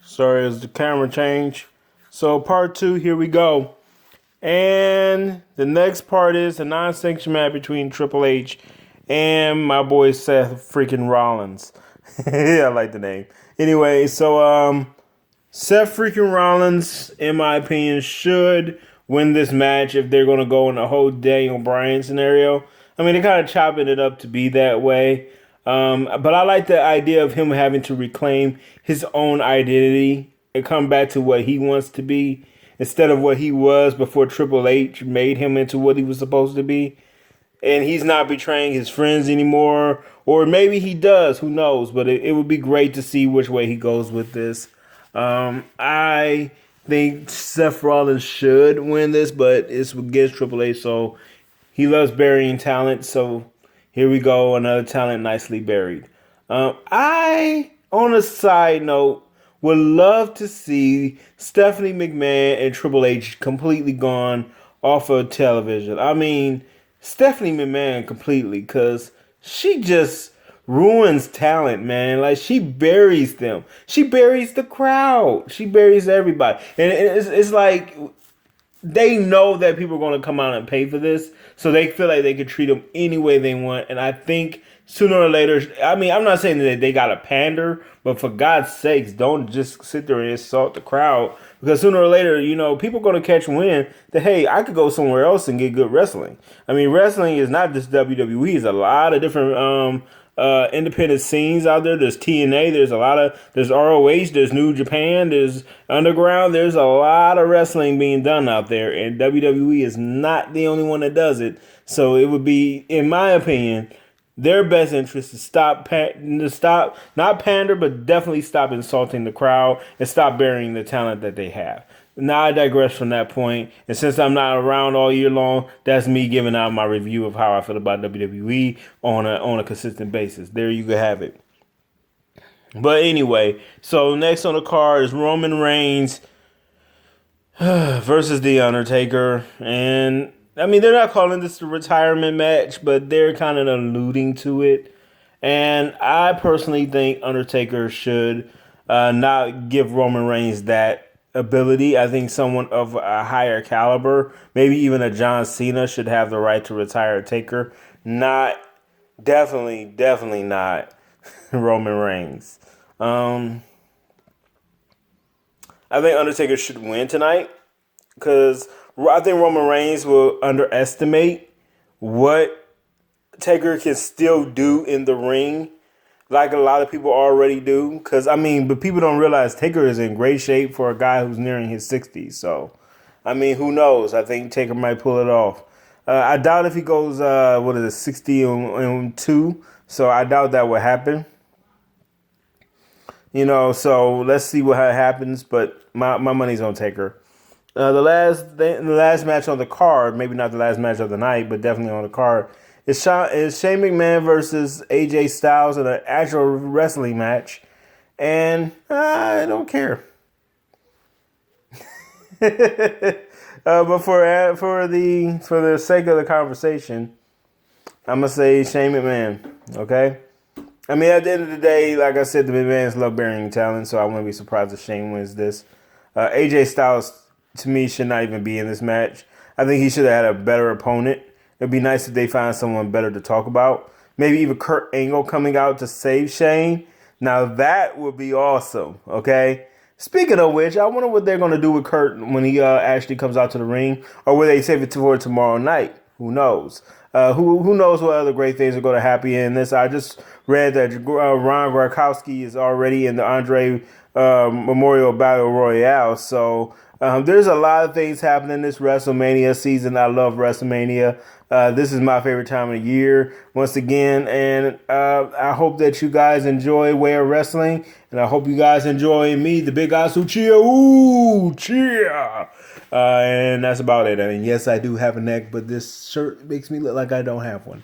Sorry, it's the camera change. So part 2, here we go. And the next part is a non-sanctioned match between Triple H and my boy Seth freaking Rollins. I like the name. Anyway, so Seth freaking Rollins, in my opinion, should win this match if they're going to go in the whole Daniel Bryan scenario. I mean, they're kind of chopping it up to be that way. But I like the idea of him having to reclaim his own identity and come back to what he wants to be instead of what he was before Triple H made him into what he was supposed to be. And he's not betraying his friends anymore. Or maybe he does. Who knows? But it would be great to see which way he goes with this. I think Seth Rollins should win this, but it's against Triple H, so he loves burying talent. So here we go, another talent nicely buried. I, on a side note, would love to see Stephanie McMahon and Triple H completely gone off of television. I mean, Stephanie McMahon completely, because she just ruins talent, man. Like, she buries them. She buries the crowd. She buries everybody. And it's like they know that people are going to come out and pay for this, so they feel like they can treat them any way they want. And I think sooner or later, I mean, I'm not saying that they got to pander, but for God's sakes, don't just sit there and insult the crowd, because sooner or later, you know, people are going to catch wind that, hey, I could go somewhere else and get good wrestling. I mean, wrestling is not just WWE. It's a lot of different independent scenes out there. There's TNA, there's ROH, there's New Japan, there's Underground. There's a lot of wrestling being done out there, and WWE is not the only one that does it. So it would be, in my opinion, their best interest to stop not pander, but definitely stop insulting the crowd and stop burying the talent that they have. Now I digress from that point, and since I'm not around all year long, that's me giving out my review of how I feel about WWE on a consistent basis. There you go, have it. But anyway, so next on the card is Roman Reigns versus The Undertaker, and I mean, they're not calling this the retirement match, but they're kind of alluding to it. And I personally think Undertaker should not give Roman Reigns that ability. I think someone of a higher caliber, maybe even a John Cena, should have the right to retire Taker. Definitely not Roman Reigns. I think Undertaker should win tonight, because I think Roman Reigns will underestimate what Taker can still do in the ring, like a lot of people already do. Because, I mean, but people don't realize Taker is in great shape for a guy who's nearing his 60s. So, I mean, who knows? I think Taker might pull it off. I doubt if he goes, 60-2. So I doubt that will happen. You know, so let's see what happens. But my money's on Taker. The last match on the card, maybe not the last match of the night, but definitely on the card, is Shane McMahon versus AJ Styles in an actual wrestling match, and I don't care. But for the sake of the conversation, I'm gonna say Shane McMahon. Okay. I mean, at the end of the day, like I said, the McMahons love burying talent, so I wouldn't be surprised if Shane wins this. AJ Styles, to me, should not even be in this match. I think he should have had a better opponent. It'd be nice if they find someone better to talk about. Maybe even Kurt Angle coming out to save Shane. Now that would be awesome, okay? Speaking of which, I wonder what they're going to do with Kurt when he actually comes out to the ring. Or will they save it for tomorrow night? Who knows? Who knows what other great things are going to happen in this? I just read that Ron Gronkowski is already in the Andre Memorial Battle Royale. So there's a lot of things happening this WrestleMania season. I love WrestleMania. This is my favorite time of the year, once again. And I hope that you guys enjoy Way of Wrestling. And I hope you guys enjoy me, the Big Asu Cheer. Ooh, cheer. And that's about it. I mean, yes, I do have a neck, but this shirt makes me look like I don't have one.